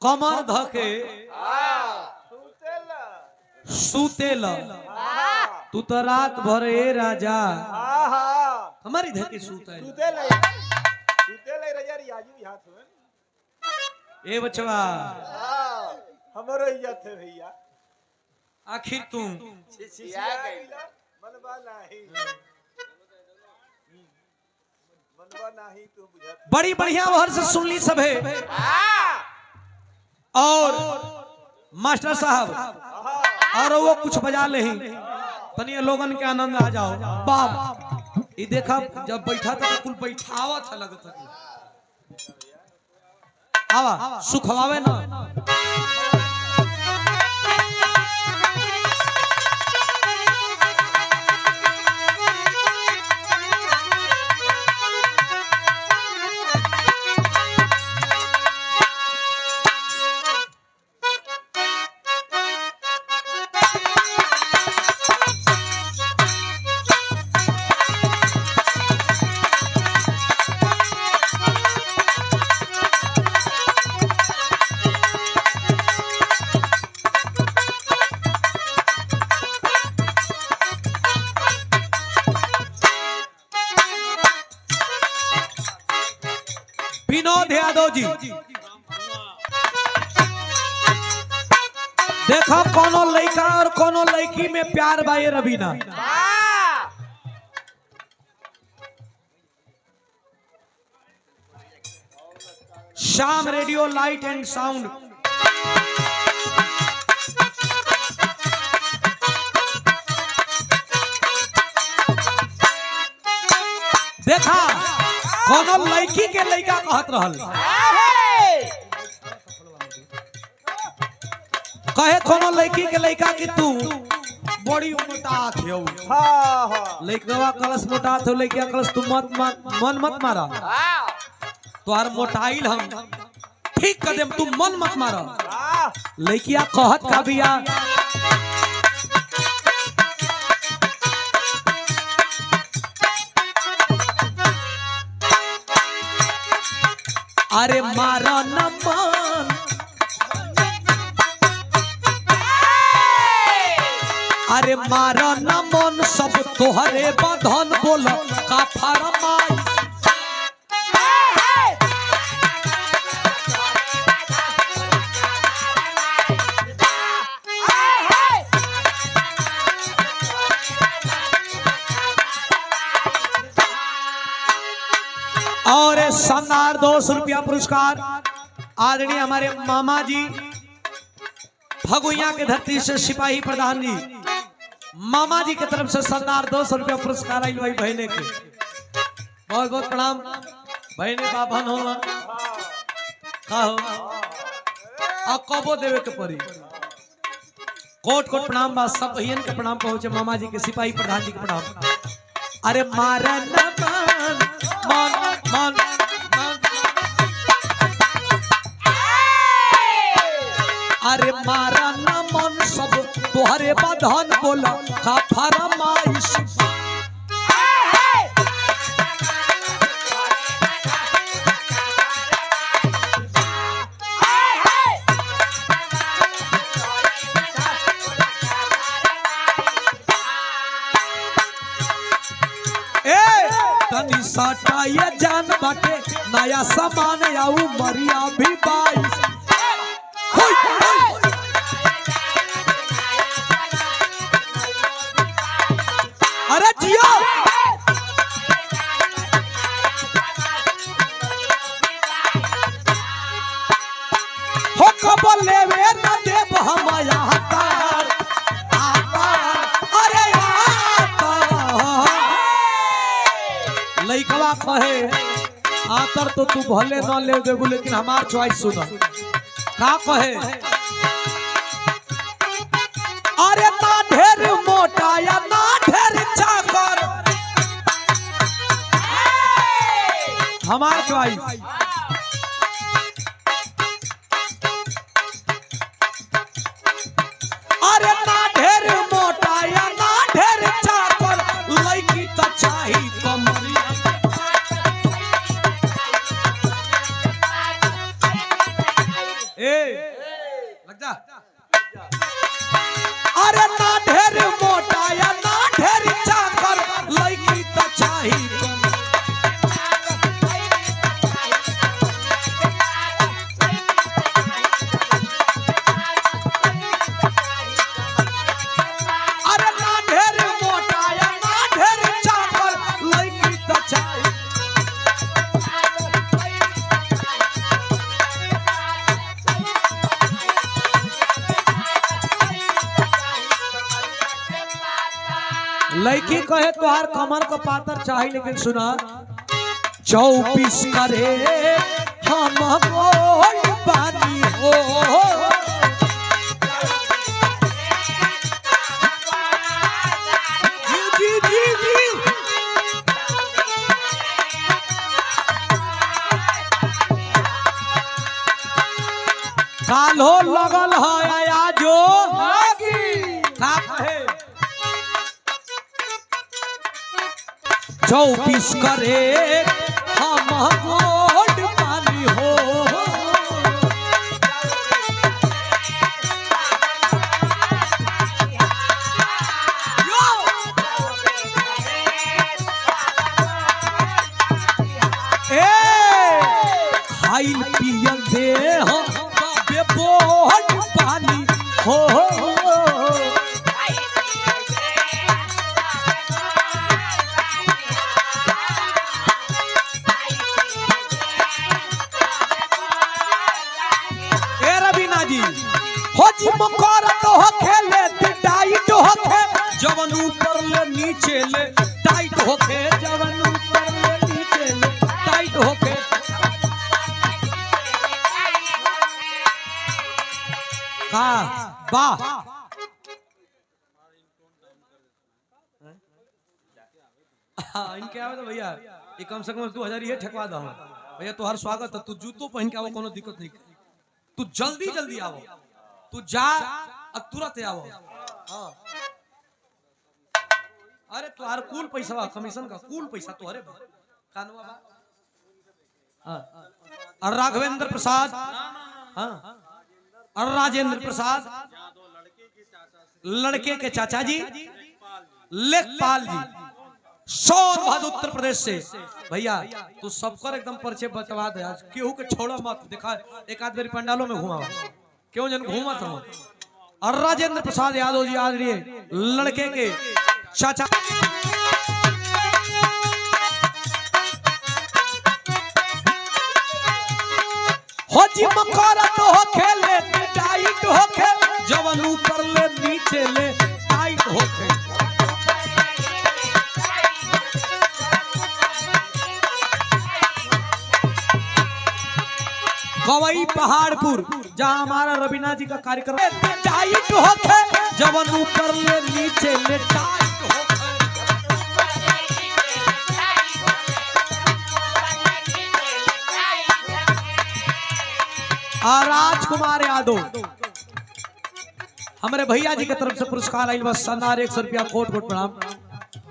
कमर धके सुतेल तू तो रात भर ए राजा हमारी धके सुतेल ए बचवा हमारो इज्जत है भैया। आखिर तुम मनवा नहीं तू बुझत बड़ी बढ़िया ओहर से सुन ली सब है। और मास्टर साहब और वो कुछ बजा ले तनिया लोगन के आनंद आ जाओ। बाप ये देखा जब बैठा था तो कुल बैठावा था लगता आवा सुख हवावे ना। विनोद यादव जी देखो कोनो लड़का और कोनो लड़की में प्यार बाए रवीना। शाम रेडियो लाइट एंड साउंड देखा कोनो लड़की के लड़का कहत रहल कहे कोनो लड़की के लड़का कि तू बड़ी मोटा थे लड़कवा कलश मोटा थे लड़किया कलश तू मन मत मारा तोहर मोटाइल हम ठीक कर देम तू मन मत मारा। लड़किया कहत का बिया अरे मारा न मन अरे मारा न मन सब तोहरे बंधन बोल का फरमाई। और शानदार 200 रुपया पुरस्कार आदरणीय हमारे मामा जी फगुइया के धरती से सिपाही प्रधान जी मामा जी की तरफ से शानदार 200 रुपया पुरस्कार आई भाई बहने के बहुत बहुत प्रणाम। बहने बाबन हो कबो देवे के पड़ी कोट कोट प्रणाम बा सब बहन के प्रणाम पहुंचे मामा जी के सिपाही प्रधान जी के प्रणाम। अरे मारा न मन मन अरे मारा न मन सब तोहरे बंधन बोला का फरमाइश। तनी साटा ये जान बाटे नया सामान आऊ मरिया भी बाईस। अरे जियो हो कब लेवे न देव हम यहाँ अरे लइकवा कहे आतर तो तू भले न ले देबू लेकिन हमार चॉइस सुना का कहे अरे ना ढेर मोटा या ना ढेर चाकर हमार चॉइस। अरे ना ढेर मोटा या ना ढेर चाकर लइकी त चाही कमरिया। ए ए लग जा। अरे ना ढेर मोटा या ना ढेर चाकर लड़की तो चाही अरे ना ढेर मोटा या ना ढेर चाकर लड़की तो चाही। लड़की कहे तुहार कमर का पातर चाहिए लेकिन सुना 24 करे हम गोल पानी हो। जी जी जी जी कालो लगल है आजो का कहे 24 करे हम गोड पानी हो। खाइल पियल दे बोड पानी हो। हो जी मकर तो हो खेले टाइट होखे जवन ऊपर ले नीचे ले टाइट होखे जवन ऊपर ले नीचे ले टाइट होखे। का वाह इनके आवे तो भैया ये कम से कम 2000 ये ठकवा दो भैया। तोहर स्वागत है, तू जूतो पहन के आओ कोनो दिक्कत नहीं। तू जल्दी जल्दी आओ, तू जा अब तुरंत आओ। हाँ अरे तुहार कुल पैसा कमीशन का कुल पैसा तुहरे कानवा बा। हाँ और राघवेंद्र प्रसाद हाँ और राजेंद्र प्रसाद लड़के के चाचा जी लेखपाल जी सोनभद्र उत्तर प्रदेश से। भैया तू सबकर एकदम परिचय बतवा दे आज केहू के छोड़ो मत। देखा एक आध बारी पंडालों में घुमा क्यों जन घूमा था। और राजेंद्र प्रसाद यादव जी आज लड़के के चाचा हो जी मकर तो हो खेले टाइट होखे जवन ऊपर ले नीचे ले टाइट होखे। गवई पहाड़पुर जहाँ हमारा रवीना जी का कार्यक्रम टाइट होखे जवन ऊपर ले नीचे ले टाइट होखे। राजकुमार यादव हमारे भैया जी की तरफ से पुरस्कार आई बस शानदार 100 रुपया कोट कोट प्रणाम।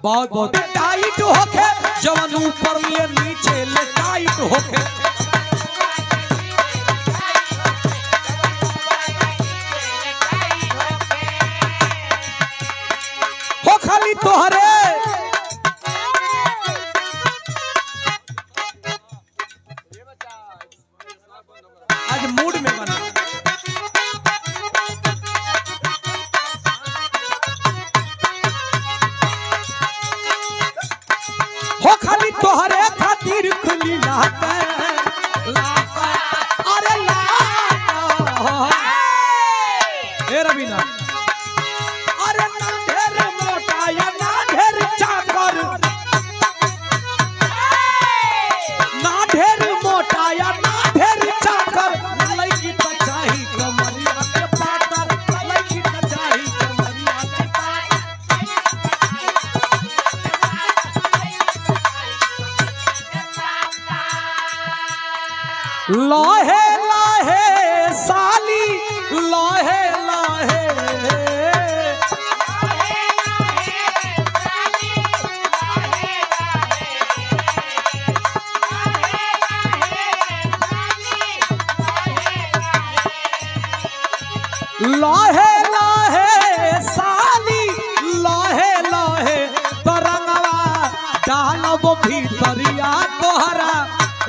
बहुत बहुत टाइट होके जवन ऊपर ले नीचे ले टाइट होके। हो खाली तोहरे आज मूड में बना हो खाली तोहरे खातिर खुली लाता अरे लाता हे रवीना अरे ना ढेर मोटा या ना ढेर चाकर ना ढेर मोटा या ना ढेर चाकर लड़की तो चाही कमरिया के पातर लड़की तो चाही कमरिया के पातर। लाहे लाहे साली लाहे लाहे लहे लहे साली लहे लहे तरंगवा डालब भीतरिया तोहरा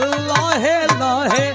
लहे लहे